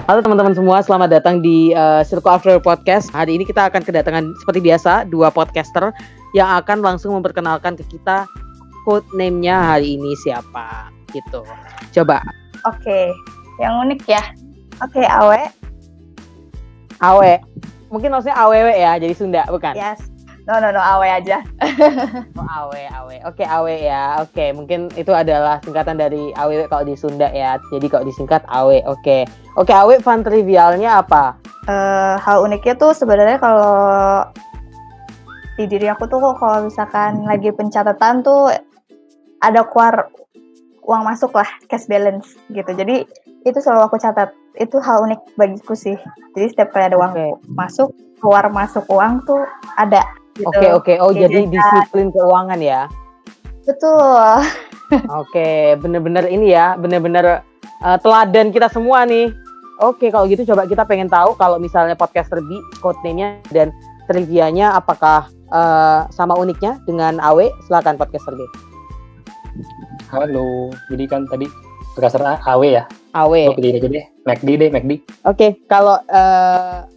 Halo teman-teman semua, selamat datang di Circle After Podcast. Hari ini kita akan kedatangan seperti biasa 2 podcaster yang akan langsung memperkenalkan ke kita code name-nya hari ini siapa gitu. Coba. Oke, yang unik ya. Oke, Awe. Awe. Mungkin maksudnya awewe ya, jadi Sunda bukan? Yes. No, Awe aja. Oh, Awe. Oke, Awe ya. Oke, mungkin itu adalah singkatan dari awewe kalau di Sunda ya. Jadi kalau disingkat Awe. Oke, Awe, fun trivialnya apa? Hal uniknya tuh sebenarnya kalau di diri aku tuh kalau misalkan lagi pencatatan tuh ada keluar uang masuk lah, cash balance gitu. Jadi itu selalu aku catat. Itu hal unik bagiku sih. Jadi setiap kali ada uang masuk, keluar masuk uang tuh ada. Gitu. Oke. Oh, jadi disiplin keuangan ya? Betul. Oke, bener-bener ini ya, bener-bener teladan kita semua nih. Oke, kalau gitu coba kita pengen tahu kalau misalnya podcaster B, code name-nya dan trivianya apakah sama uniknya dengan Awe? Silakan podcaster B. Halo, jadi kan tadi podcaster Awe ya? Awe. Gue pilih aja deh, McD. Oke, kalau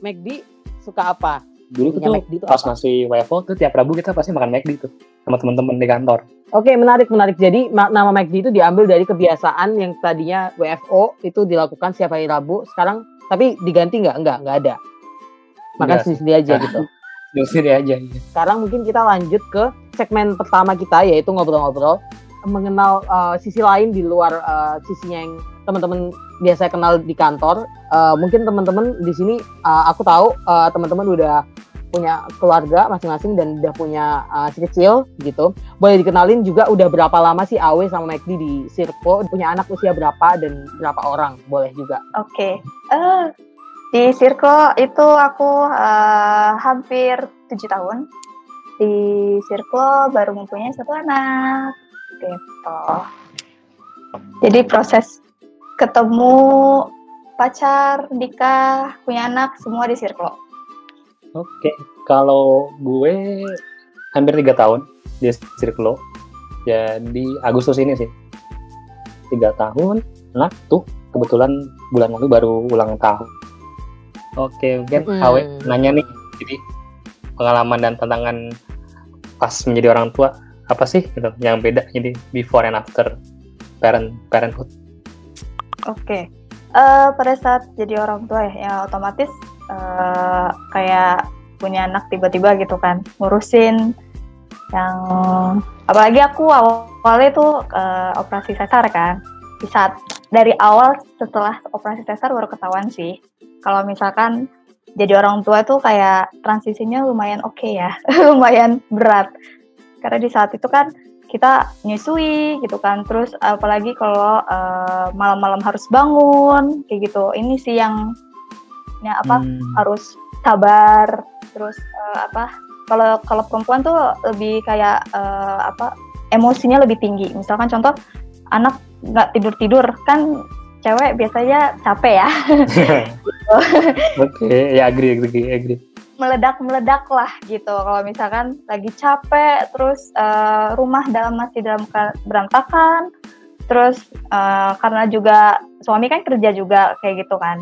McD suka apa? Dulu tuh pas masih WFO tuh tiap Rabu kita pasti makan McD tuh sama teman-teman di kantor. Oke, menarik. Jadi nama McD itu diambil dari kebiasaan yang tadinya WFO itu dilakukan setiap hari Rabu. Sekarang tapi diganti nggak ada. Makan sendiri aja gitu. Sendiri aja. Sekarang mungkin kita lanjut ke segmen pertama kita, yaitu ngobrol-ngobrol mengenal sisi lain di luar sisinya yang teman-teman biasa kenal di kantor. Mungkin teman-teman di sini aku tahu teman-teman udah punya keluarga masing-masing dan udah punya si kecil gitu. Boleh dikenalin juga udah berapa lama sih Awe sama McD di Circle, punya anak usia berapa dan berapa orang, boleh juga. Oke. Di Circle itu aku hampir 7 tahun. Di Circle baru mempunyai 1 anak gitu. Jadi proses ketemu pacar, nikah, punya anak semua di Circle. Oke, kalau gue hampir 3 tahun di Circle. Jadi Agustus ini sih 3 tahun. Nah tuh kebetulan bulan lalu baru ulang tahun. Oke, mungkin Awe nanya nih, jadi pengalaman dan tantangan pas menjadi orang tua apa sih gitu yang beda jadi before and after parenthood? Oke. Pada saat jadi orang tua ya otomatis kayak punya anak tiba-tiba gitu kan, ngurusin yang apalagi aku awalnya tuh operasi sesar kan. Di saat dari awal setelah operasi sesar baru ketahuan sih kalau misalkan jadi orang tua tuh kayak transisinya lumayan oke ya, lumayan berat. Karena di saat itu kan kita nyusui gitu kan, terus apalagi kalau malam-malam harus bangun kayak gitu. Ini sih yang harus sabar. Terus kalau perempuan tuh lebih kayak emosinya lebih tinggi. Misalkan contoh anak nggak tidur kan cewek biasanya capek ya. Oke, ya agree. Meledak lah gitu. Kalau misalkan lagi capek, terus rumah masih dalam berantakan, terus karena juga suami kan kerja juga kayak gitu kan.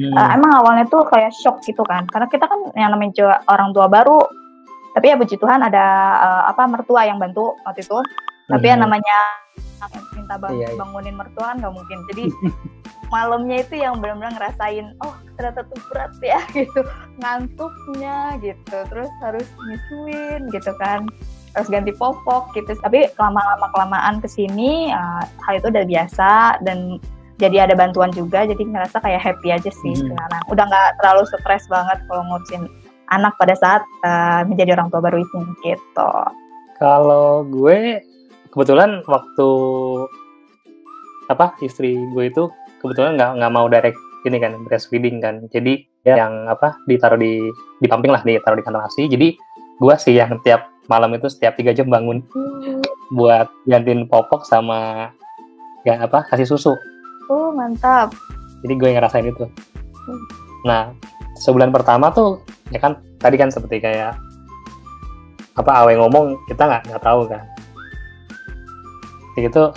Emang awalnya tuh kayak shock gitu kan, karena kita kan yang namanya orang tua baru, tapi ya puji Tuhan ada mertua yang bantu waktu itu. Tapi yang namanya minta bangunin mertua kan nggak mungkin. Jadi malamnya itu yang benar-benar ngerasain, oh ternyata tuh berat ya gitu, ngantuknya gitu, terus harus nyusuin gitu kan, harus ganti popok gitu. Tapi kelamaan kesini hal itu udah biasa dan jadi ada bantuan juga, jadi ngerasa kayak happy aja sih sekarang. Udah nggak terlalu stres banget kalau ngurusin anak pada saat menjadi orang tua baru ini gitu. Kalau gue kebetulan waktu istri gue itu kebetulan nggak mau direct ini kan, breastfeeding kan, jadi yang ditaruh di pumping lah, ditaruh di kantong ASI. Jadi gue sih yang tiap malam itu setiap 3 jam bangun buat gantiin popok sama kasih susu. Mantap. Jadi gue ngerasain itu. Nah sebulan pertama tuh ya kan tadi kan seperti kayak Awe ngomong, kita nggak tahu kan gitu.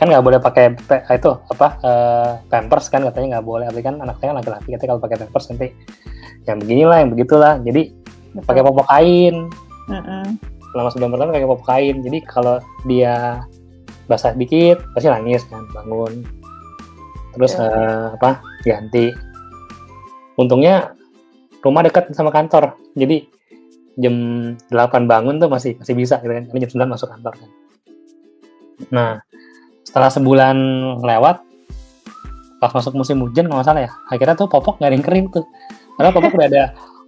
kan nggak boleh pakai pampers kan, katanya nggak boleh, tapi kan anak saya laki-laki, katanya kalau pakai pampers nanti yang beginilah yang begitulah, jadi pakai popok kain. Selama sebulan pertama pakai popok kain, jadi kalau dia basah dikit pasti nangis kan, bangun terus ganti. Untungnya rumah dekat sama kantor, jadi jam 8 bangun tuh masih bisa gitu kan, jam 9 masuk kantor kan. Nah setelah sebulan lewat, pas masuk musim hujan nggak masalah ya, akhirnya tuh popok nggak ada yang kering tuh, karena popok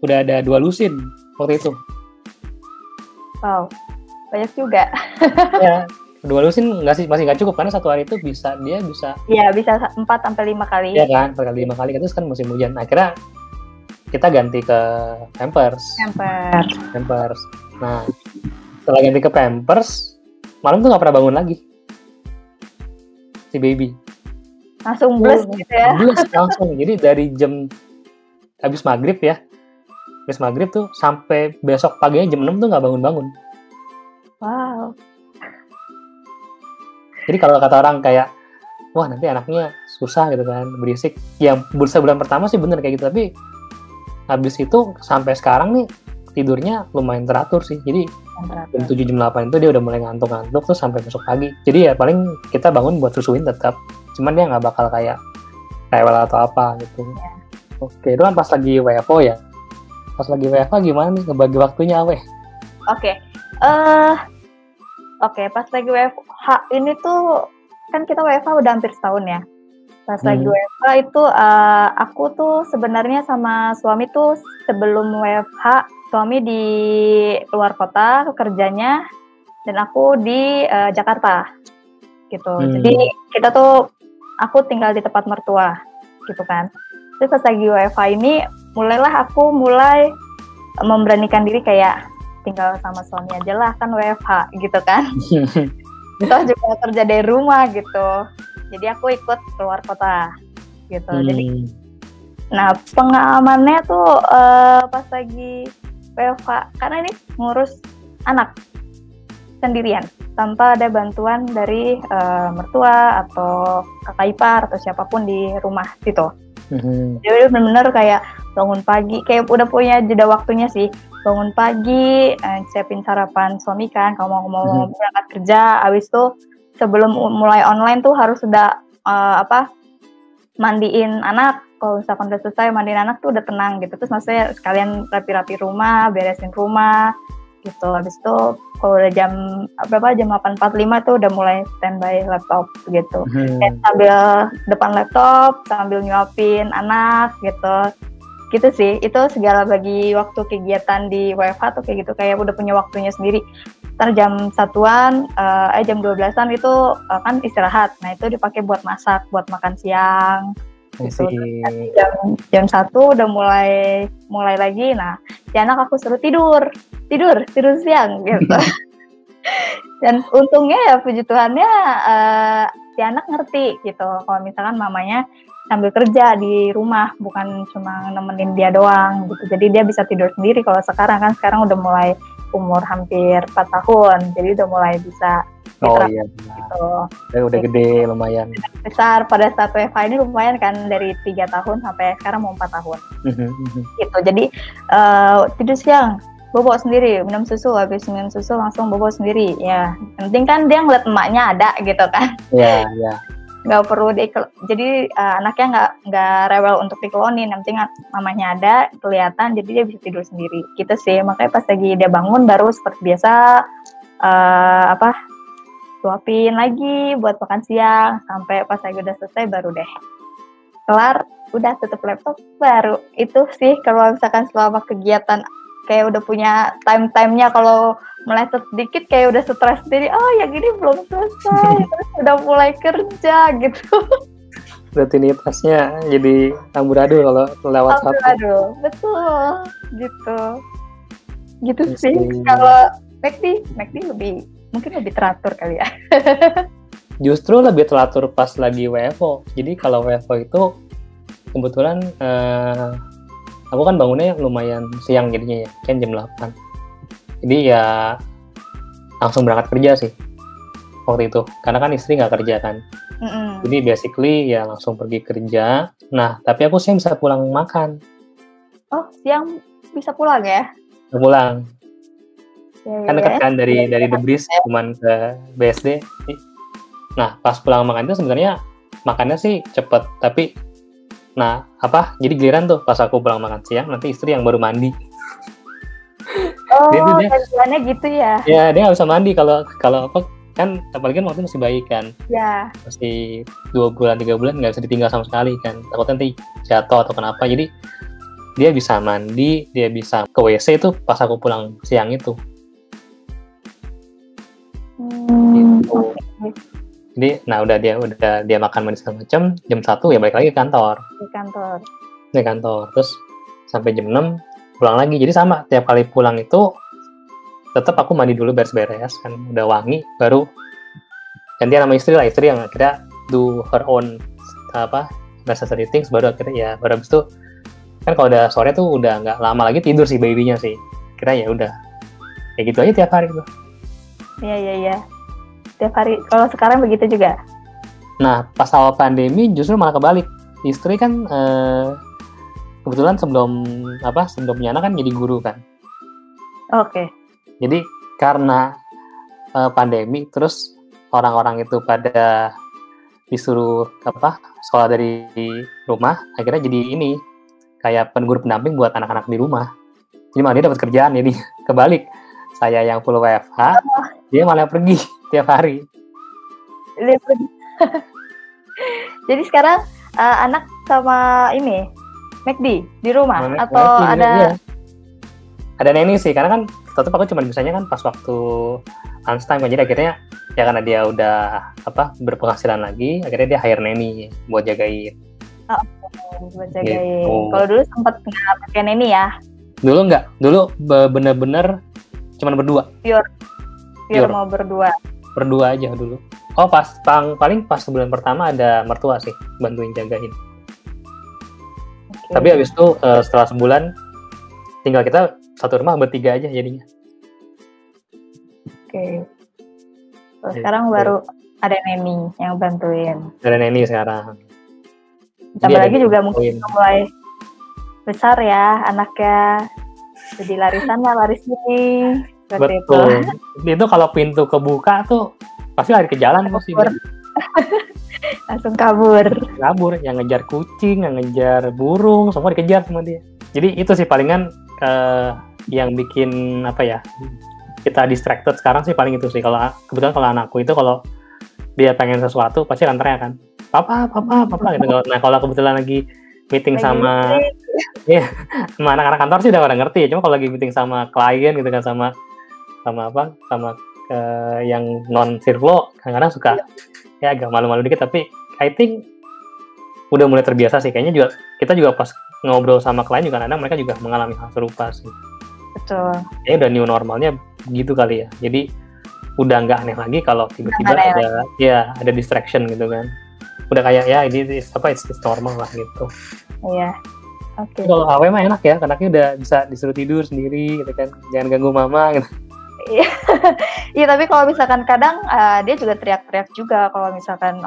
udah ada 2 lusin waktu itu. Wow, banyak juga. Ya, 2 lusin masih nggak cukup, karena satu hari itu dia bisa. Iya, bisa 4-5 kali. Iya kan, 4-5 kali, itu kan musim hujan. Akhirnya kita ganti ke pampers. Nah, setelah ganti ke pampers, malam tuh nggak pernah bangun lagi si baby. Langsung bless gitu ya. Bless langsung. Jadi dari jam habis maghrib tuh sampai besok paginya jam 6 tuh nggak bangun-bangun. Wow. Jadi kalau kata orang kayak, wah nanti anaknya susah gitu kan, berisik. Ya bulan pertama sih bener kayak gitu, tapi habis itu sampai sekarang nih tidurnya lumayan teratur sih. Jadi jam 7 jam 8 itu dia udah mulai ngantuk-ngantuk tuh sampai besok pagi. Jadi ya paling kita bangun buat susuin tetap, cuman dia nggak bakal kayak rewel atau apa gitu. Ya. Oke, itu kan pas lagi WFO ya. Pas lagi WFO gimana nih ngebagi waktunya, Weh? Oke, pas lagi WFH ini tuh kan kita WFH udah hampir setahun ya. Pas lagi WFH itu aku tuh sebenarnya sama suami tuh sebelum WFH, suami di luar kota kerjanya dan aku di Jakarta gitu. Jadi kita tuh, aku tinggal di tempat mertua gitu kan. Terus pas lagi WFH ini aku mulai memberanikan diri kayak tinggal sama suami aja lah, kan WFH gitu kan. Kita juga kerja dari rumah gitu. Jadi aku ikut keluar kota gitu. Jadi, nah pengalamannya tuh pas lagi WFH, karena ini ngurus anak sendirian tanpa ada bantuan dari mertua atau kakak ipar atau siapapun di rumah gitu. Jadi benar-benar kayak bangun pagi, kayak udah punya jeda waktunya sih. Bangun pagi, siapin sarapan suami kan, kalau mau berangkat kerja, abis itu sebelum mulai online tuh harus sudah mandiin anak. Kalau misalkan udah selesai mandiin anak tuh udah tenang gitu. Terus maksudnya sekalian rapi-rapi rumah, beresin rumah gitu. Habis itu kalau udah jam 8.45 tuh udah mulai standby laptop gitu. Kayak sambil depan laptop, sambil nyuapin anak gitu. Gitu sih, itu segala bagi waktu kegiatan di WFH tuh kayak gitu, kayak udah punya waktunya sendiri. Ntar jam 1-an, jam 12-an itu kan istirahat, nah itu dipakai buat masak, buat makan siang gitu. Jam 1 udah mulai lagi, nah si anak aku suruh tidur siang gitu. Dan untungnya ya puji Tuhannya si anak ngerti gitu, kalau misalkan mamanya sambil kerja di rumah, bukan cuma nemenin dia doang gitu. Jadi dia bisa tidur sendiri. Kalau sekarang udah mulai umur hampir 4 tahun, jadi udah mulai bisa gitu. Udah gede lumayan. Besar pada saat WFH ini lumayan kan, dari 3 tahun sampai sekarang mau 4 tahun. Gitu. Jadi tidur siang, bobo sendiri, minum susu, habis minum susu langsung bobo sendiri. Ya, penting kan dia ngeliat emaknya ada gitu kan. Iya. Nggak perlu jadi anaknya nggak rewel untuk dikelonin, yang penting mamanya ada kelihatan, jadi dia bisa tidur sendiri gitu sih. Makanya pas lagi dia bangun baru seperti biasa suapin lagi buat makan siang, sampai pas lagi udah selesai baru deh kelar, udah tutup laptop baru. Itu sih kalau misalkan selama kegiatan kayak udah punya time-timenya. Kalau meleset sedikit kayak udah stres sendiri, yang ini belum selesai, terus udah mulai kerja gitu. Rutinitasnya jadi amburadul kalau lewat satu. Amburadul, betul, gitu sih. Kalau McD mungkin lebih teratur kali ya. Justru lebih teratur pas lagi WFO. Jadi kalau WFO itu kebetulan aku kan bangunnya lumayan siang jadinya ya, kan jam 8. Jadi ya langsung berangkat kerja sih. waktu itu, karena kan istri nggak kerja kan. Jadi basically ya langsung pergi kerja. Nah, tapi aku siang bisa pulang makan. Oh, siang bisa pulang ya? Pulang. Kan dekat kan dari The Breeze ya. cuman ke BSD. Nah, pas pulang makan itu sebenarnya makannya sih cepet, tapi nah jadi giliran tuh pas aku pulang makan siang, nanti istri yang baru mandi. Oh, tujuannya gitu ya? Ya, dia nggak bisa mandi kalau apa kan, apalagi kan waktu masih bayi kan. Ya. Masih 2 bulan 3 bulan nggak bisa ditinggal sama sekali kan. Takutnya nanti jatuh atau kenapa. Jadi dia bisa mandi, dia bisa ke WC itu pas aku pulang siang itu. Gitu. Jadi, nah udah dia makan mandi segala macam, jam 1 ya balik lagi ke kantor. Di kantor. Terus sampai jam 6 pulang lagi. Jadi sama, tiap kali pulang itu tetap aku mandi dulu beres-beres kan, udah wangi, baru gantian sama istri yang akhirnya do her own necessary things, baru akhirnya baru habis itu kan kalau udah sore tuh udah nggak lama lagi tidur sih babynya sih. Kira ya udah kayak gitu aja tiap hari tuh. Iya. Tiap hari. Kalau sekarang begitu juga? Nah, pas awal pandemi justru malah kebalik. Istri kan kebetulan sebelum punya anak kan jadi guru kan. Oke. Jadi karena pandemi, terus orang-orang itu pada disuruh sekolah dari rumah, akhirnya jadi ini kayak guru pendamping buat anak-anak di rumah. Jadi malah dia dapat kerjaan, jadi kebalik. Saya yang full WFH, dia malah pergi tiap hari. Jadi sekarang anak sama ini McD di rumah atau ada? Iya. Ada neni sih, karena kan tetap aku cuma bisanya kan pas waktu lunchtime kan, jadi akhirnya ya karena dia udah berpenghasilan lagi, akhirnya dia hire neni buat jagain. Buat jagain. Gitu. Kalau dulu sempat nggak pakai neni ya? Dulu nggak, dulu bener-bener cuma berdua. Pure mau berdua aja dulu. Oh paling pas sebulan pertama ada mertua sih bantuin jagain. Okay. Tapi habis itu setelah sebulan tinggal kita satu rumah bertiga aja jadinya. Oke. Okay. Sekarang baru ada neni yang bantuin. Ada neni sekarang. Tambah lagi juga mungkin mulai besar ya anaknya. Jadi laris sini. Betul. Itu kalau pintu kebuka tuh pasti lari ke jalan pasti. Langsung kabur. Yang ngejar kucing, yang ngejar burung, semua dikejar sama dia. Jadi itu sih palingan yang bikin kita distracted sekarang sih paling itu sih. Kalau kebetulan kalau anakku itu kalau dia pengen sesuatu pasti akan teriak kan, papa gitu. Nah kalau kebetulan lagi meeting sama anak-anak kantor sih udah pada ngerti ya. Cuma kalau lagi meeting sama klien gitu kan, sama yang non Sirflo kadang-kadang suka ya agak malu-malu dikit, tapi I think udah mulai terbiasa sih kayaknya. Kita juga pas ngobrol sama klien juga kadang mereka juga mengalami hal serupa sih. Betul. Kayaknya udah new normalnya begitu kali ya. Jadi udah nggak aneh lagi kalau tiba-tiba ada distraction gitu kan. Udah kayak it's normal lah gitu. Iya. Oke. Kalau Awe mah enak ya, anaknya udah bisa disuruh tidur sendiri gitu kan. Jangan ganggu mama gitu. Iya, tapi kalau misalkan kadang dia juga teriak-teriak juga kalau misalkan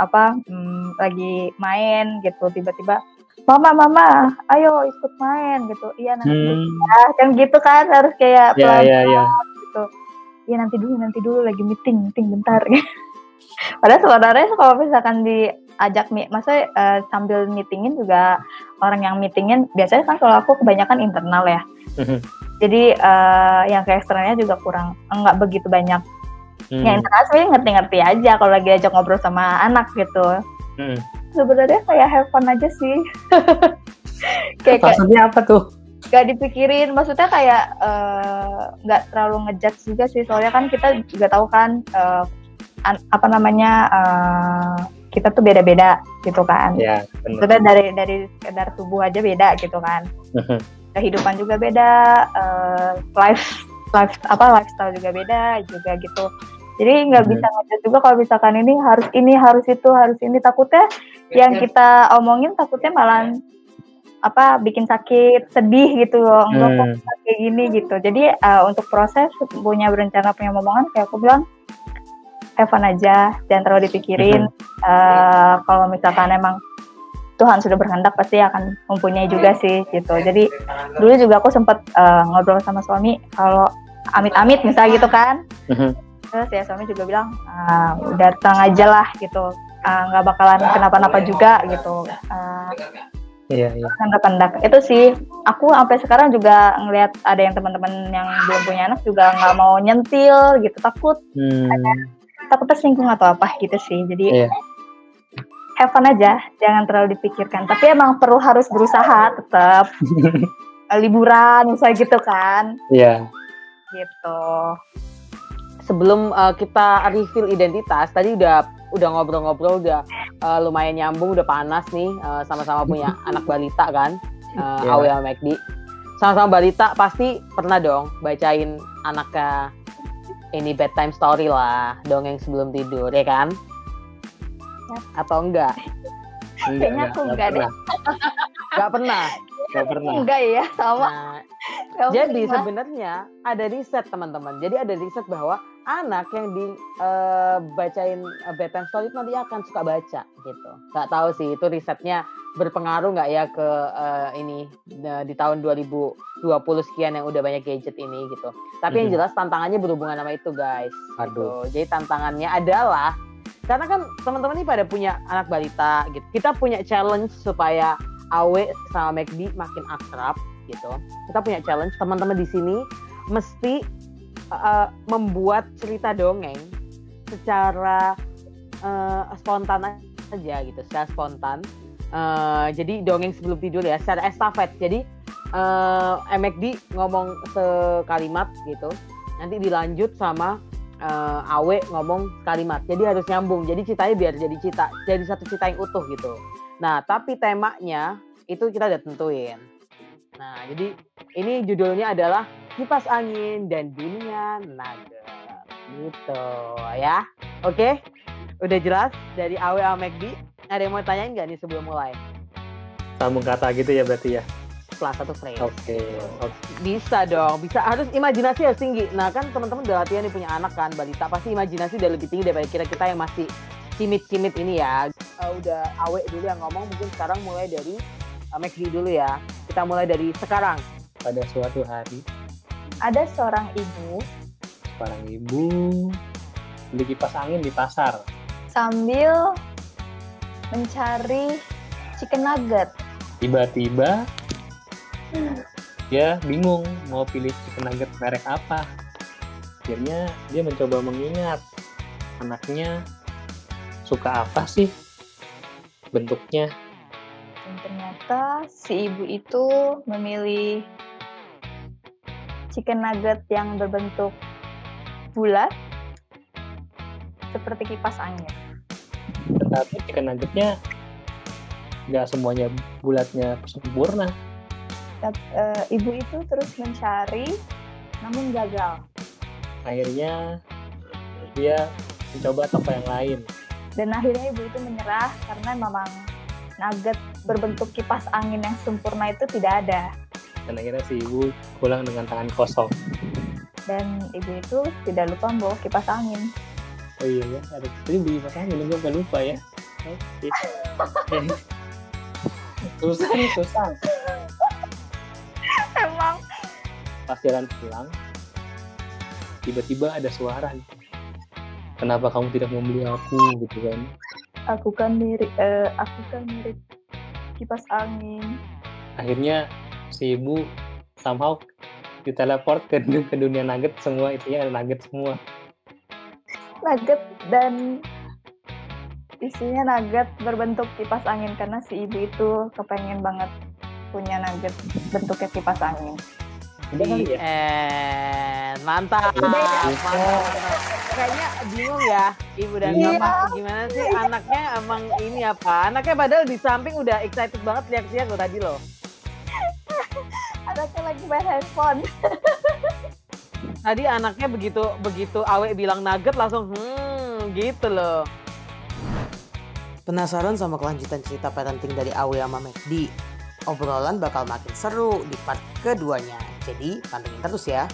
lagi main gitu, tiba-tiba mama ayo ikut main gitu. Iya nanti kan gitu kan, harus kayak pelan-pelan gitu. Iya nanti dulu lagi meeting bentar. Padahal sebenarnya kalau misalkan diajak maksudnya sambil meetingin juga, orang yang meetingin biasanya kan kalau aku kebanyakan internal ya. Jadi yang ke eksternalnya juga nggak begitu banyak. Yang internal sebenarnya ngerti-ngerti aja kalau lagi ajak ngobrol sama anak gitu. Sebenarnya kayak have fun aja sih. Maksudnya apa tuh? Gak dipikirin, maksudnya kayak nggak terlalu ngejudge juga sih, soalnya kan kita juga tahu kan kita tuh beda-beda gitu kan. Iya, benar. Maksudnya dari sekedar tubuh aja beda gitu kan. Kehidupan juga beda, lifestyle juga beda juga gitu. Jadi nggak bisa ngejudge juga kalau misalkan ini harus itu, harus ini. Takutnya yang kita omongin takutnya malah bikin sakit, sedih gitu loh. Enggak kok kayak gini gitu. Jadi untuk proses punya berencana, punya omongan, kayak aku bilang have fun aja, jangan terlalu dipikirin. Kalau misalkan emang Tuhan sudah berkehendak pasti akan mempunyai juga sih gitu. Jadi dulu juga aku sempat ngobrol sama suami kalau amit-amit misalnya gitu kan. Terus ya suami juga bilang udah tenang aja lah gitu, nggak bakalan kenapa-napa juga gitu. Iya. Kehendak itu sih. Aku sampai sekarang juga ngelihat ada yang teman-teman yang belum punya anak juga nggak mau nyentil gitu, takut tersinggung atau apa gitu sih. Jadi have fun aja, jangan terlalu dipikirkan. Tapi emang perlu harus berusaha tetap liburan misalnya gitu kan. Iya. Gitu. Sebelum kita reveal identitas, tadi udah ngobrol-ngobrol, udah lumayan nyambung, udah panas nih, sama-sama punya anak balita kan, Awe sama McD. Sama-sama balita pasti pernah dong bacain anaknya ini bedtime story lah, dongeng sebelum tidur, ya kan? Atau enggak? Kayaknya aku enggak deh. Enggak pernah. Enggak ya, sama. Nah, jadi sebenarnya ada riset teman-teman. Jadi ada riset bahwa anak yang dibacain bedtime story itu nanti akan suka baca gitu. Nggak tahu sih itu risetnya berpengaruh nggak ya ke ini di tahun 2020 sekian yang udah banyak gadget ini gitu. Tapi yang jelas tantangannya berhubungan sama itu guys. Gitu. Jadi tantangannya adalah karena kan teman-teman ini pada punya anak balita gitu. Kita punya challenge supaya Awe sama McD makin akrab gitu. Kita punya challenge, teman-teman di sini mesti membuat cerita dongeng secara spontan aja gitu, secara spontan. Jadi dongeng sebelum tidur ya, secara estafet. Jadi McD ngomong sekalimat gitu, nanti dilanjut sama Awe ngomong kalimat, jadi harus nyambung. Jadi ceritanya biar jadi satu cerita yang utuh gitu. Nah, tapi temanya itu kita udah tentuin. Nah, jadi ini judulnya adalah Kipas Angin dan Dunia Nugget. Gitu ya. Oke? Udah jelas dari Awe sama McD. Ada yang mau tanyain nggak nih sebelum mulai? Sambung kata gitu ya berarti ya? Setelah satu frame. Oke. Bisa dong, bisa. Harus imajinasi harus tinggi. Nah kan teman-teman udah latihan nih punya anak kan, balita, pasti imajinasi udah lebih tinggi daripada kita yang masih cimit-cimit ini ya. Udah Awe dulu yang ngomong, mungkin sekarang mulai dari McD dulu ya. Kita mulai dari sekarang. Pada suatu hari ada seorang ibu beli kipas angin di pasar sambil mencari chicken nugget. Tiba-tiba dia bingung mau pilih chicken nugget merek apa. Akhirnya dia mencoba mengingat anaknya suka apa sih bentuknya. Dan ternyata si ibu itu memilih chicken nugget yang berbentuk bulat seperti kipas angin. Tetapi chicken nuggetnya nggak semuanya bulatnya sempurna. Ibu itu terus mencari, namun gagal. Akhirnya dia mencoba toko yang lain. Dan akhirnya ibu itu menyerah karena memang nugget berbentuk kipas angin yang sempurna itu tidak ada. Dan akhirnya si ibu pulang dengan tangan kosong. Dan ibu itu tidak lupa membawa kipas angin. Oh iya ya, ada tadi beli kipas angin, gue gak lupa ya. Oke. Susah. Emang. Pas jalan pulang, tiba-tiba ada suara. Kenapa kamu tidak membeli aku gitu kan? Aku kan mirip kipas angin. Akhirnya si ibu somehow diteleport ke dunia nugget, semua isinya ada nugget semua. Nugget dan isinya nugget berbentuk kipas angin karena si ibu itu kepengen banget punya nugget bentuknya kipas angin. Mantap. Kayaknya bingung ya ibu dan bapak, gimana sih anaknya, emang ini apa? Anaknya padahal di samping udah excited banget teriak-teriak lo tadi loh. Anaknya lagi main handphone. Tadi anaknya begitu Awe bilang nugget langsung gitu loh. Penasaran sama kelanjutan cerita parenting dari Awe sama McD? Obrolan bakal makin seru di part keduanya. Jadi pantengin terus ya.